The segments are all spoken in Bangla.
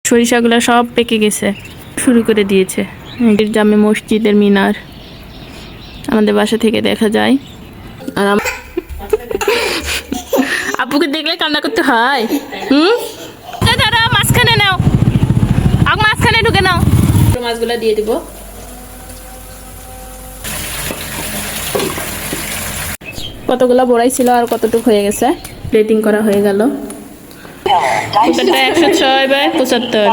সরিষাগুলো সব পেকে গেছে, শুরু করে দিয়েছে। জামে মসজিদের মিনার আমাদের বাসা থেকে দেখা যায়। আর আপুকে দেখলে কান্না করতে হয়। দাদা মাঝখানে নাও, মাঝখানে ঢুকে নাও। মাছগুলো দিয়ে দিব। কতগুলো বড়াই ছিল আর কতটুকু হয়ে গেছে। প্লেটিং করা হয়ে গেল। 106/75।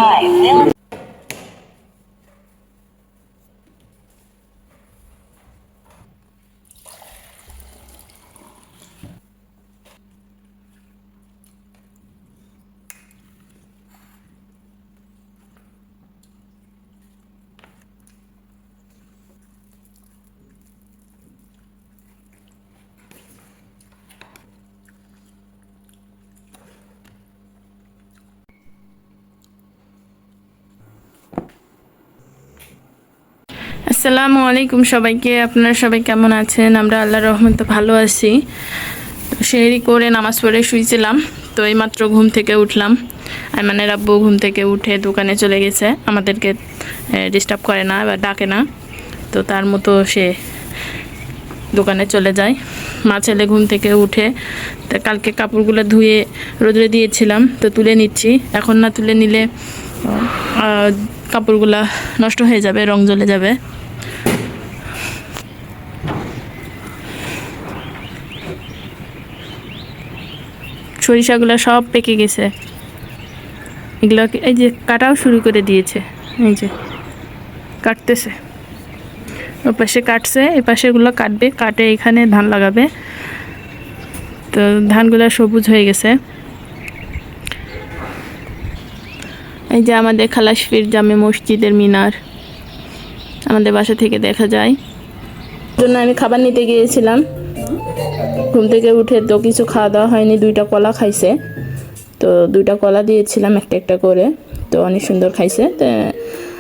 আসসালামু আলাইকুম সবাইকে। আপনারা সবাই কেমন আছেন? আমরা আল্লাহর রহমতে ভালো আছি। সেহরি করে নামাজ পড়ে শুয়েছিলাম, তো এইমাত্র ঘুম থেকে উঠলাম। আইমানের আব্বু ঘুম থেকে উঠে দোকানে চলে গেছে, আমাদেরকে ডিস্টার্ব করে না বা ডাকে না, তো তার মতো সে দোকানে চলে যায়। মা ছেলে ঘুম থেকে উঠে তা কালকে কাপড়গুলো ধুয়ে রোদে দিয়েছিলাম, তো তুলে নিচ্ছি। এখন না তুলে নিলে কাপড়গুলা নষ্ট হয়ে যাবে, রং জ্বলে যাবে। সরিষাগুলো সব পেকে গেছে, এগুলো এই যে কাটাও শুরু করে দিয়েছে। এই যে কাটতেছে, ওর পাশে কাটছে, এই পাশেগুলো কাটবে, কাটে এখানে ধান লাগাবে। তো ধানগুলো সবুজ হয়ে গেছে। এই যে আমাদের খালাসফির জামে মসজিদের মিনার আমাদের বাসা থেকে দেখা যায়। জন্য আমি খাবার নিতে গিয়েছিলাম। ঘুম থেকে উঠে তো কিছু খাওয়া দাওয়া হয়নি, 2টা কলা খাইছে। তো 2টা কলা দিয়েছিলাম একটা একটা করে, তো অনেক সুন্দর খাইছে। তো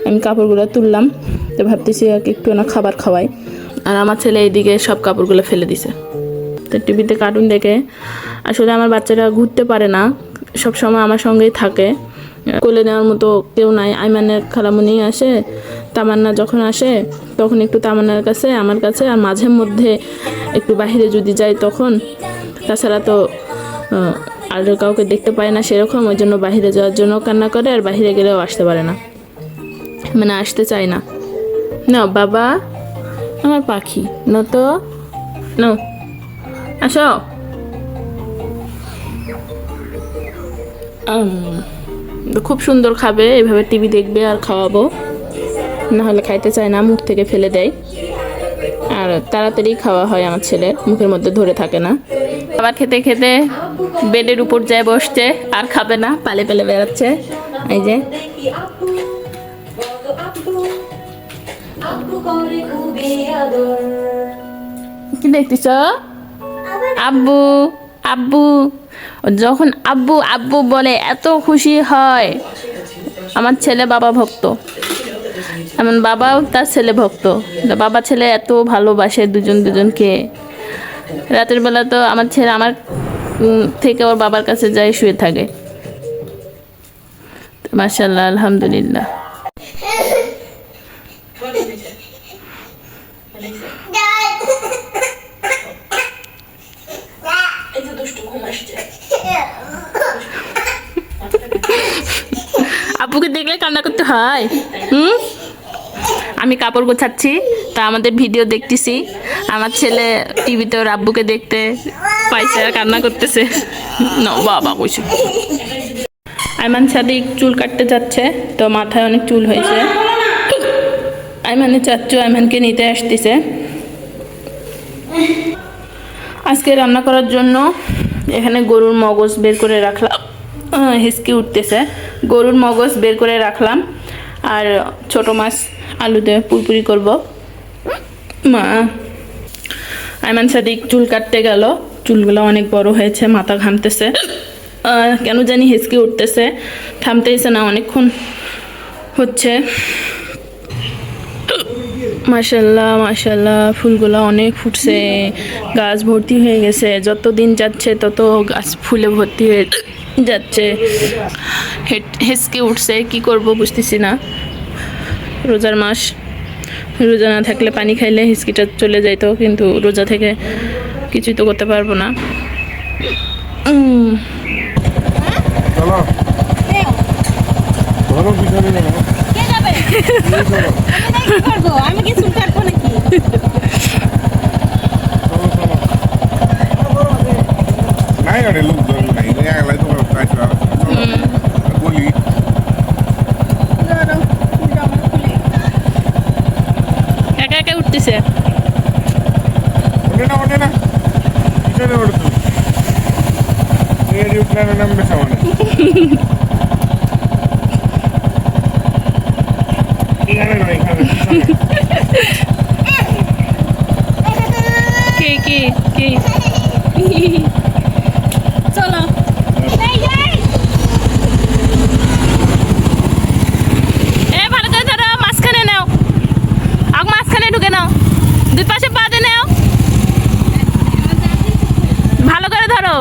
আমি কাপড়গুলো তুললাম, তো ভাবতেছি একটু না খাবার খাওয়াই। আর আমার ছেলে এইদিকে সব কাপড়গুলো ফেলে দিছে। তো টিভিতে কার্টুন দেখে, আসলে আমার বাচ্চারা ঘুরতে পারে না, সব সময় আমার সঙ্গেই থাকে। কোলে নেওয়ার মতো কেউ নাই। আইমানের খালামুনি আসে, তামান্না যখন আসে তখন একটু তামান্নার কাছে, আমার কাছে, আর মাঝে মধ্যে একটু বাইরে যদি যাই তখন। তাছাড়া তো আর কাউকে দেখতে পায় না সেরকম, ওই জন্য বাইরে যাওয়ার জন্য কান্না করে, আর বাইরে গেলেও আসতে পারে না, মানে আসতে চায় না। না বাবা, আমার পাখি না তো, না আসো। খুব সুন্দর খাবে, এভাবে টিভি দেখবে আর খাওয়াবো, না হলে খাইতে চায় না, মুখ থেকে ফেলে দেয়। আর তাড়াতাড়ি খাওয়া হয়, আমার ছেলের মুখের মধ্যে ধরে থাকে না। খাবার খেতে খেতে বেডের উপর যায় বসছে, আর খাবে না, পালে পালে বেড়াচ্ছে। এই যে কি দেখতেছ? আব্বু আব্বু, যখন আব্বু আব্বু বলে এত খুশি হয়। আমার ছেলে বাবা ভক্ত, এমন বাবাও তার ছেলে ভক্ত। বাবা ছেলে এত ভালোবাসে দুজন দুজনকে। রাতের বেলা তো আমার ছেলে আমার থেকে ওর বাবার কাছে যায়, শুয়ে থাকে। মাশাআল্লাহ, আলহামদুলিল্লাহ। আপুকে দেখলে কান্না করতে হয়। আমি কাপড় গোছাচ্ছি, তা আমাদের ভিডিও দেখতেছি। আমার ছেলে টিভিতে ওর আব্বুকে দেখতে পাইছে আর কান্না করতেছে। না বাবা কইছে। আইমান সাদিক চুল কাটতে যাচ্ছে, তো মাথায় অনেক চুল হয়েছে। আইমানের চাচ্চু আইমানকে নিতে আসতেছে। আজকে রান্না করার জন্য এখানে গরুর মগজ বের করে রাখলাম। হিসকি উঠতেছে। গরুর মগজ বের করে রাখলাম, আর ছোট মাছ আলু দিয়ে পুরপুরি করব। মা আইমান সাদিক চুল কাটতে গেল, চুলগুলো অনেক বড় হয়েছে, মাথা ঘামতেছে, কেন জানি হিসকি উঠতেছে, থামতেছে না, অনেকক্ষণ হচ্ছে। মাশাআল্লাহ মাশাআল্লাহ, ফুলগুলো অনেক ফুটছে, গাছ ভর্তি হয়ে গেছে। যত দিন যাচ্ছে তত গাছ ফুলে ভর্তি হয়ে যাচ্ছে, হেসকে উঠছে, কি করব বুঝতেছি না। রোজার মাস, রোজা না থাকলে পানি খাইলে হিসকিটা চলে যাইতো, কিন্তু রোজা থেকে কিছুই তো করতে পারবো না। চলো ধরো পিছনে না কে যাবে? আমি কি করব? আমি কি চুল কাটবো নাকি? নাই গাড়ি লোক ধরবো নাই একলাই তোমার কাজ বলি একা একা উঠতেছে। ওঠে না পিছনে ওঠে তুমি এই উঠলে নামবে সামনে এখানে নয় এখানে কি কি কি চলো। এ ভালো করে ধরো, মাঝখানে নাও, আগ মাঝখানে ঢুকে নাও, দুই পাশে পা দিয়ে নাও, ভালো করে ধরো।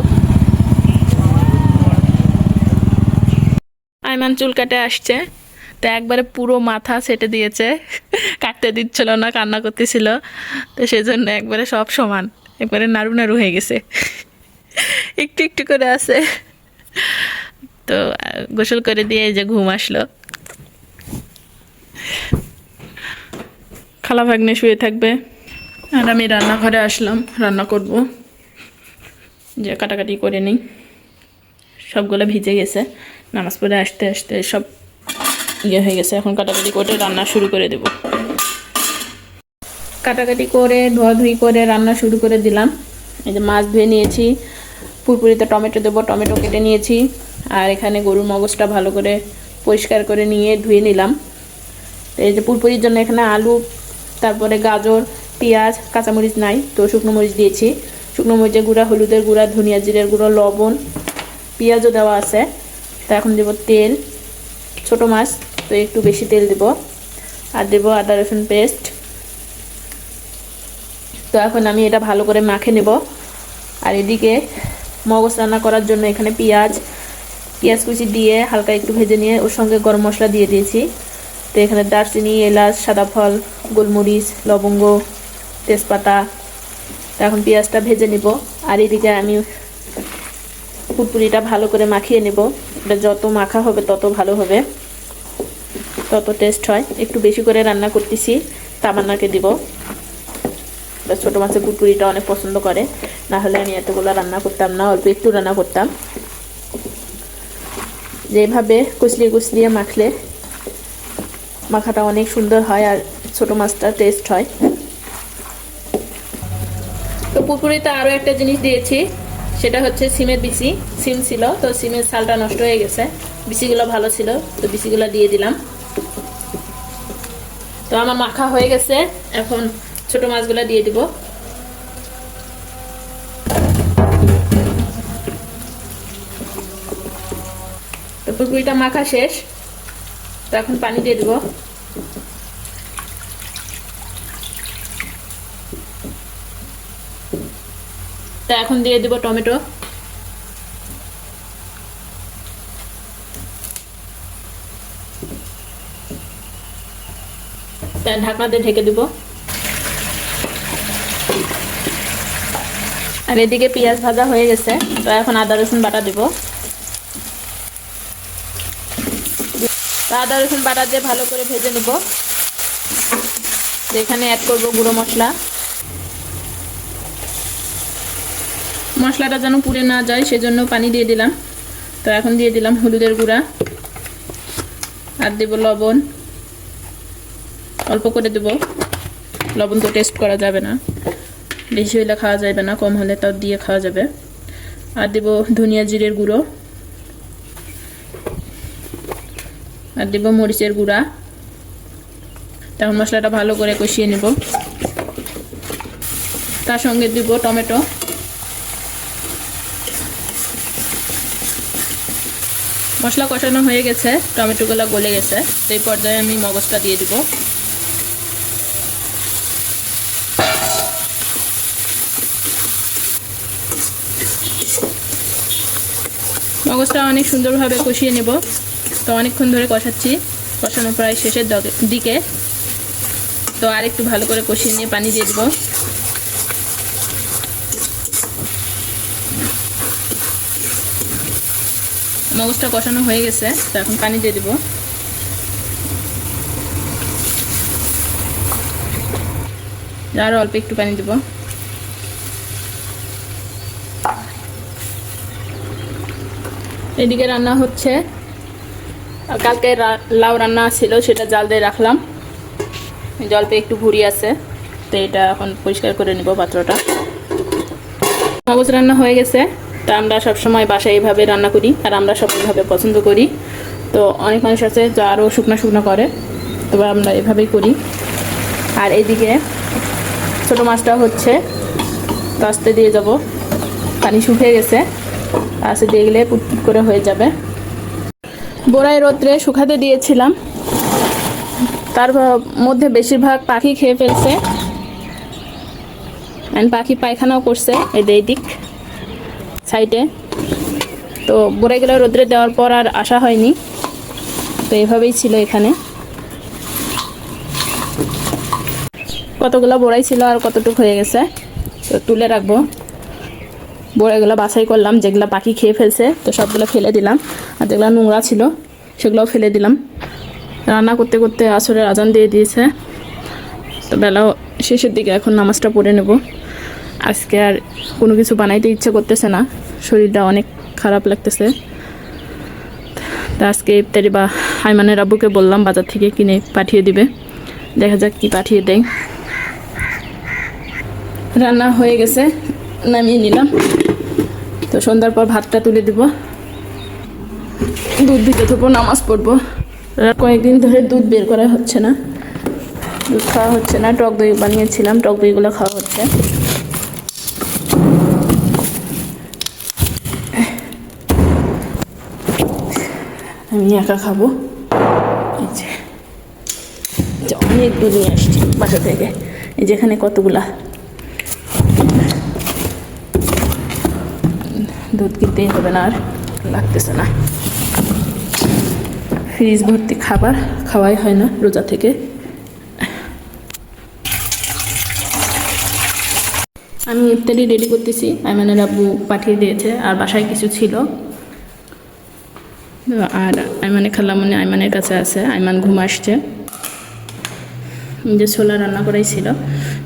আইমান চুল কাটে আসছে, তো একবারে পুরো মাথা সেটে দিয়েছে, কাটতে দিচ্ছিল না, কান্না করতেছিল, তো সেই জন্য একবারে সব সমান, একবারে নাড়ু নাড়ু হয়ে গেছে, একটু একটু করে আছে। তো গোসল করে দিয়ে এই যে ঘুম আসলো। খালা ভাগ্নে শুয়ে থাকবে, আর আমি রান্নাঘরে আসলাম, রান্না করব। যে কাটাকাটি করে নিই, সবগুলো ভিজে গেছে, নামাজ পড়ে আসতে আসতে সব ইয়ে হয়ে গেছে। এখন কাটাকাটি করে রান্না শুরু করে দেব। কাটাকাটি করে ধোয়াধুয়ি করে রান্না শুরু করে দিলাম। এই যে মাছ ধুয়ে নিয়েছি, পুরপুরিতে টমেটো দেবো, টমেটো কেটে নিয়েছি, আর এখানে গরুর মগজটা ভালো করে পরিষ্কার করে নিয়ে ধুয়ে নিলাম। তো এই যে পুরপুরির জন্য এখানে আলু, তারপরে গাজর, পেঁয়াজ, কাঁচামরিচ নাই, তো শুকনো মরিচ দিয়েছি, শুকনো মরিচের গুঁড়া, হলুদের গুঁড়া, ধনিয়া জিরের গুঁড়ো, লবণ, পেঁয়াজও দেওয়া আছে। তো এখন দেবো তেল, ছোটো মাছ তো একটু বেশি তেল দেব, আর দেবো আদা রসুন পেস্ট। তো এখন আমি এটা ভালো করে মাখে নেব। আর এদিকে মগজ রান্না করার জন্য এখানে পেঁয়াজ কুচি দিয়ে হালকা একটু ভেজে নিয়ে ওর সঙ্গে গরম মশলা দিয়ে দিয়েছি। তো এখানে দারচিনি, এলাচ, সাদা ফল, গোলমরিচ, লবঙ্গ, তেজপাতা। তো এখন পেঁয়াজটা ভেজে নিব। আর এদিকে আমি পুরপুরিটা ভালো করে মাখিয়ে নেব। এটা যত মাখা হবে তত ভালো হবে, তত টেস্ট হয়। একটু বেশি করে রান্না করতেছি, তামান্নাকে দিব। ছোটো মাছের পুরপুরিটা অনেক পছন্দ করে, না হলে আমি এতগুলো রান্না করতাম না, অল্প একটু রান্না করতাম। যেভাবে কুচলিয়ে কুচলিয়ে মাখলে মাখাটা অনেক সুন্দর হয়, আর ছোটো মাছটা টেস্ট হয়। তো পুরপুরিতে আরও একটা জিনিস দিয়েছি, সেটা হচ্ছে সিমের বিচি। সিম ছিল, তো সিমের ছালটা নষ্ট হয়ে গেছে, বিচিগুলো ভালো ছিল, তো বিচিগুলো দিয়ে দিলাম। তো আমার মাখা হয়ে গেছে, এখন ছোট মাছগুলো দিয়ে দিব। তো পুরপুরিটা মাখা শেষ, তো এখন পানি দিয়ে দিব। তো এখন দিয়ে দিব টমেটো। ঢাকনা দিয়ে ঢেকে দিব। আর এদিকে পেঁয়াজ ভাজা হয়ে গেছে, তো এখন আদা রসুন বাটা দিব। আদা রসুন বাটা দিয়ে ভালো করে ভেজে নেব। এখানে অ্যাড করব গুঁড়ো মশলা। মশলাটা যেন পুড়ে না যায় সেজন্য পানি দিয়ে দিলাম। তো এখন দিয়ে দিলাম হলুদের গুঁড়া, আর দেব লবণ, অল্প করে দেব। লবণ তো টেস্ট করা যাবে না, বেশি হলে খাওয়া যাবে না, কম হলে তাও দিয়ে খাওয়া যাবে। আর দেব ধনিয়া জিরের গুঁড়ো, আর দেব মরিচের গুঁড়া। তখন মশলাটা ভালো করে কষিয়ে নেব। তার সঙ্গে দেব টমেটো। মশলা কষানো হয়ে গেছে, টমেটোগুলো গলে গেছে, তো এই পর্যায়ে আমি মগজটা দিয়ে দিব। মগজটা অনেক সুন্দরভাবে কষিয়ে নেব। তো অনেকক্ষণ ধরে কষাচ্ছি, কষানো প্রায় শেষের দিকে। তো আর একটু ভালো করে কষিয়ে নিয়ে পানি দিয়ে দেবো। মগজটা কষানো হয়ে গেছে, তো এখন পানি দিয়ে দেবো। আরও অল্প একটু পানি দেবো। এদিকে রান্না হচ্ছে, কালকে লাউ রান্না ছিল, সেটা জাল দিয়ে রাখলাম। জলপে একটু ভুড়ি আছে, তো এটা এখন পরিষ্কার করে নেব পাত্রটা। মগজ রান্না হয়ে গেছে। তা আমরা সবসময় বাসায় এইভাবে রান্না করি, আর আমরা সব এইভাবে পছন্দ করি। তো অনেক মানুষ আছে যা আরও শুকনো শুকনো করে, তবে আমরা এভাবেই করি। আর এইদিকে ছোটো মাছটা হচ্ছে, তো আস্তে দিয়ে যাব। পানি শুকিয়ে গেছে, আস্তে দিয়ে গেলে পুটপুট করে হয়ে যাবে। বড়াই রোদ্রে শুকাতে দিয়েছিলাম, তার মধ্যে বেশিরভাগ পাখি খেয়ে ফেলছে। পাখি পায়খানাও করছে এই দিক সাইডে। তো বড়াইগুলো রোদ্রে দেওয়ার পর আর আসা হয়নি, তো এভাবেই ছিল এখানে। কতগুলো বড়াই ছিল আর কতটুকু হয়ে গেছে, তো তুলে রাখবো। বড়াইগুলো বাছাই করলাম, যেগুলো পাখি খেয়ে ফেলছে তো সবগুলো ফেলে দিলাম, আর যেগুলো নোংরা ছিল সেগুলোও ফেলে দিলাম। রান্না করতে করতে আসরের আজান দিয়ে দিয়েছে, তো বেলাও শেষের দিকে, এখন নামাজটা পড়ে নেব। আজকে আর কোনো কিছু বানাইতে ইচ্ছে করতেছে না, শরীরটা অনেক খারাপ লাগতেছে। তা আজকে ইফতারি বা আইমানের আব্বুকে বললাম বাজার থেকে কিনে পাঠিয়ে দিবে, দেখা যাক কি পাঠিয়ে দেয়। রান্না হয়ে গেছে, নামিয়ে নিলাম। তো সন্ধ্যার পর ভাতটা তুলে দিব, দুধ দিতে থাকবো, নামাজ পড়বো। কয়েকদিন ধরে দুধ বের করা হচ্ছে না, দুধ খাওয়া হচ্ছে না। টক দই বানিয়েছিলাম, টক দইগুলো খাওয়া হচ্ছে। আমি একা খাবো। এই যে অনেক দুধ নিয়ে আসছি বাসা থেকে, এই যেখানে কতগুলা দুধ কিনতেই হবে না, আর লাগতেছে না। ফ্রিজ ভর্তি খাবার, খাওয়াই হয় না রোজা থেকে। আমি ইফতারি রেডি করতেছি, আইমানের আব্বু পাঠিয়ে দিয়েছে, আর বাসায় কিছু ছিল। আর আইমানে খালামনি আইমানের কাছে আছে, আইমান ঘুম আসছে। যে ছোলা রান্না করাই ছিল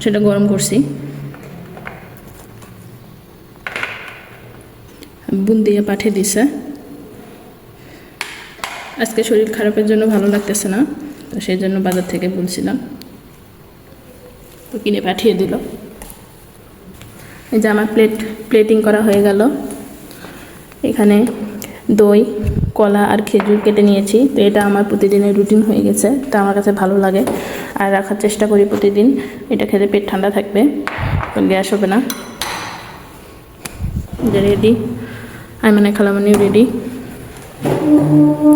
সেটা গরম করছি। বোন দিয়ে পাঠিয়ে দিছে। আজকে শরীর খারাপের জন্য ভালো লাগতেছে না, তো সেই জন্য বাজার থেকে বলছিলাম, তো কিনে পাঠিয়ে দিল। এই যে আমার প্লেটিং করা হয়ে গেল। এখানে দই, কলা আর খেজুর কেটে নিয়েছি। তো এটা আমার প্রতিদিনের রুটিন হয়ে গেছে, তো আমার কাছে ভালো লাগে, আর রাখার চেষ্টা করি প্রতিদিন। এটা খেতে পেট ঠান্ডা থাকবে, তো গ্যাস হবে না। যে রেডি, আইমানে খালামনিও রেডি,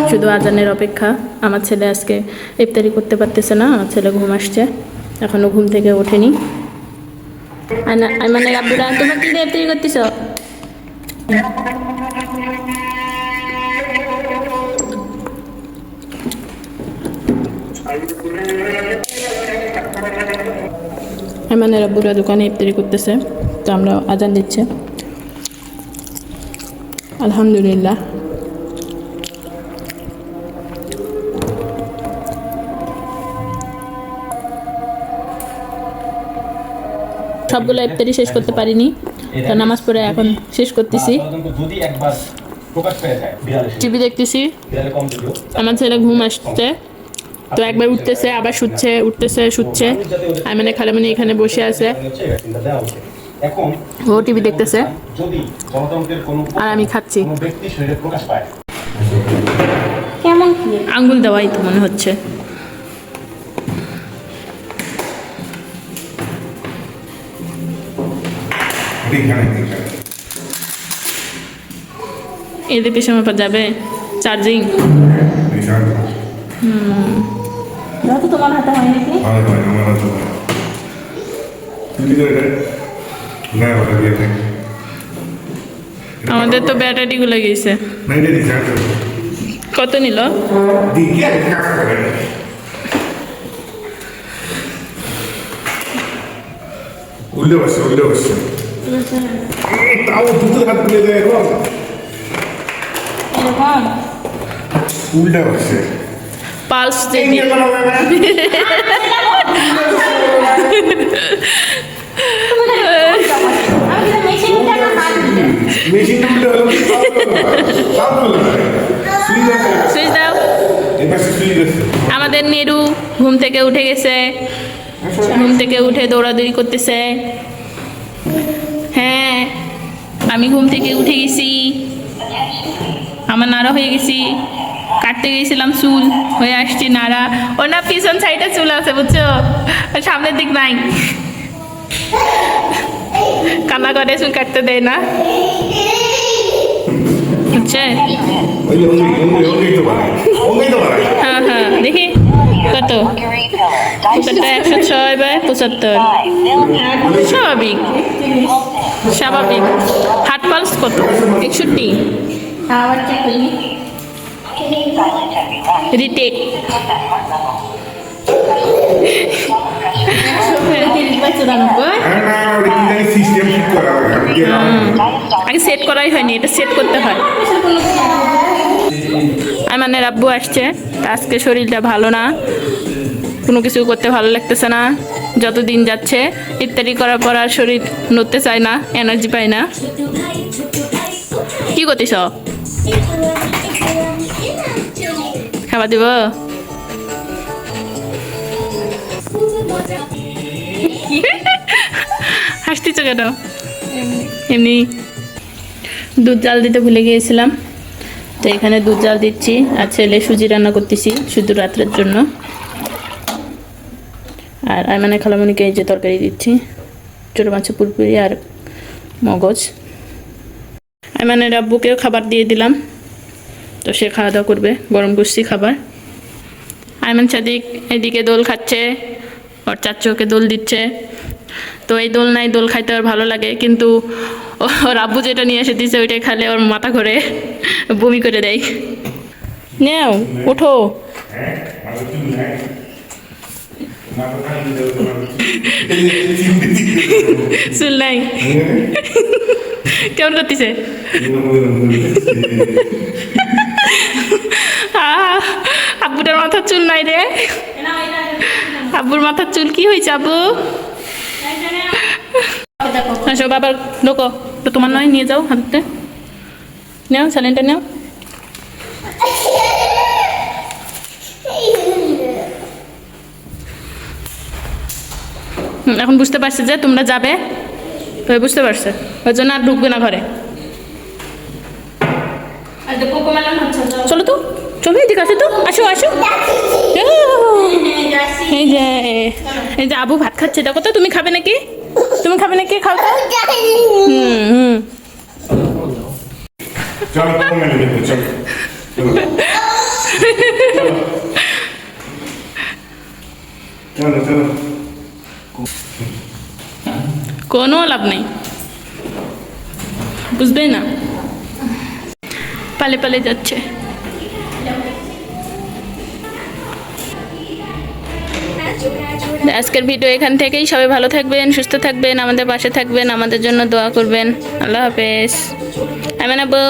শুধু আজানের অপেক্ষা। আমার ছেলে আজকে ইফতারি করতে পারতেছে না, আমার ছেলে ঘুম আসছে, এখনও ঘুম থেকে ওঠেনি। আইমানের আব্বুরা, তোমার কি দিয়ে ইফতারি করতেছ? আইমানের আব্বুরা দোকানে ইফতারি করতেছে, তো আমরা আজান দিচ্ছে। আলহামদুলিল্লাহ। সবগুলো ইফতারি শেষ করতে পারিনি, তো নামাজ পড়ে এখন শেষ করতেছি। টিভি দেখতেছি, আমার ছেলে ঘুম আসছে, তো একবার উঠতেছে আবার শুচ্ছে, উঠতেছে শুচ্ছে। মানে খালামনি এখানে বসে আছে, ও টিভি দেখতেছে, আর আমি খাচ্ছি। কেমন আঙ্গুল দেওয়াই তো মনে হচ্ছে। এদের পেছনে আমার পর যাবে চার্জিং। যত তোমার হাতে হয় নাকি? আমাদের তো ব্যাটারি গুলো গেছে। না এটা দিছে আর কত নিল? দি কি আর কাজ করে উল্টে বসছে তাও দুটো হাত তুলে দেয় এখন এরকম উল্টে বসছে পালস এই নিয়ে কোনো ব্যাপার না। আমি তো মেশিনটা না হাত দিলে মেশিন উল্টে হলো তাও হলো সুইচ আছে সুইচ দাও। এবার সুইচ আছে আমাদের নিরু ঘুম থেকে উঠে গেছে, ঘুম থেকে উঠে দৌড়াদৌড়ি করতেছে। হ্যাঁ আমি ঘুম থেকে উঠে গেছি, আমার নাড়া হয়ে গেছি, কাটতে গেছিলাম চুল, হয়ে আসছি নাড়া। ও না পিছন সাইডে চুল আছে বুঝছো, সামনের দিক নাই, কান্না করে চুল কাটতে দেয় না বুঝছে। ওই ওই তো পারে হ্যাঁ হ্যাঁ দেখি কত কুকারটা 106/75 স্বাভাবিক স্বাভাবিক। হার্ট পালস কত? 61। আবার চেক করি রিটেক। সিস্টেম ঠিক করা আগে সেট করাই হয়নি, এটা সেট করতে হয়। মানে আব্বু আসছে, আজকে শরীরটা ভালো না, কোনো কিছু করতে ভালো লাগতেছে না। যত দিন যাচ্ছে ইত্যাদি করার পর আর শরীর নড়তে চায় না, এনার্জি পায় না। কি করতেছ? খাবার দিব? হাসতেছ কেন? এমনি দুধ জাল দিতে ভুলে গিয়েছিলাম, তো এখানে দুধ জাল দিচ্ছি আর ছেলে সুজি রান্না করতেছি শুধু রাত্রের জন্য। আর মানে খালামণিকে এই যে তরকারি দিচ্ছি, ছোটো মাছের পুরপুরি আর মগজ। মানে রাব্বুকেও খাবার দিয়ে দিলাম, তো সে খাওয়া দাওয়া করবে, গরম করছি খাবার। আইমান সাদিক এদিকে দোল খাচ্ছে, ওর চাচুকে দোল দিচ্ছে। তো এই দোল নাই, দোল খাইতে ওর ভালো লাগে, কিন্তু ওর আব্বু যেটা নিয়ে এসে দিচ্ছে ওইটাই খালে ওর মাথা ঘুরে বমি করে দেয়। নেও ওঠো। চুল নাই কেমন করতেছে? আব্বুটার মাথার চুল নাই রে, আব্বুর মাথার চুল কি হয়েছে আব্বু? আসো বাবা ঢোকো, তো তোমার নয়, নিয়ে যাও হাতে, নেও স্যালেনটা নেও। এখন বুঝতে পারছে যে তোমরা যাবে, তো বুঝতে পারছে, ওই জন্য আর ঢুকবে না ঘরে। চলো তো, চলো এদিকে আসো তো, আসো আসো। এই যে এই যে আবু ভাত খাচ্ছে, দেখো তো। তুমি খাবে নাকি? তুমি খাবে নাকি? খাও তো। হুম চলো চলো চলো কোনো লাভ নেই, বুঝবে না, পালে পালে যাচ্ছে। আজকের ভিডিও এখান থেকেই। সবাই ভালো থাকবেন, সুস্থ থাকবেন, আমাদের পাশে থাকবেন, আমাদের জন্য দোয়া করবেন। আল্লাহ হাফেজ। আমিন আব্বু।